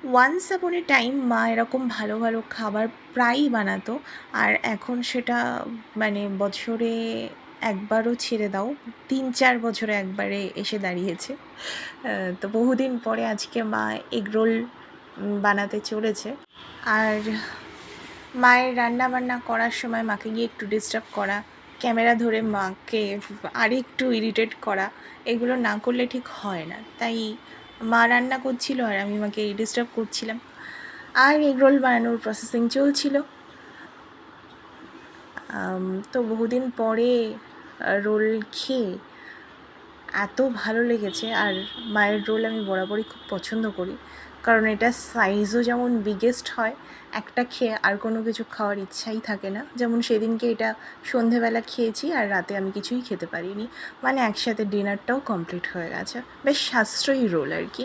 Once upon এ time মা এরকম ভালো ভালো খাবার প্রায়ই বানাতো। আর এখন সেটা মানে বছরে একবারও ছেড়ে দাও, ৩-৪ বছরে একবারে এসে দাঁড়িয়েছে। তো বহুদিন পরে আজকে মা এগরোল বানাতে চলেছে। আর মায়ের রান্না বান্না করার সময় মাকে গিয়ে একটু ডিস্টার্ব করা, ক্যামেরা ধরে মাকে আরেকটু ইরিটেট করা, এগুলো না করলে ঠিক হয় না। তাই মা রান্না করছিল আর আমি মাকে ডিস্টার্ব করছিলাম। আর এগরোল বানানোর প্রসেসিং চলছিল। তো বহুদিন পরে রোল খেয়ে এত ভালো লেগেছে। আর মায়ের রোল আমি বরাবরই খুব পছন্দ করি, কারণ এটা সাইজও যেমন বিগেস্ট হয়, একটা খেয়ে আর কোনো কিছু খাওয়ার ইচ্ছাই থাকে না। যেমন সেদিনকে এটা সন্ধেবেলা খেয়েছি আর রাতে আমি কিছুই খেতে পারিনি, মানে একসাথে ডিনারটাও কমপ্লিট হয়ে গেছে। বেশ সাশ্রয়ী রোল আর কি।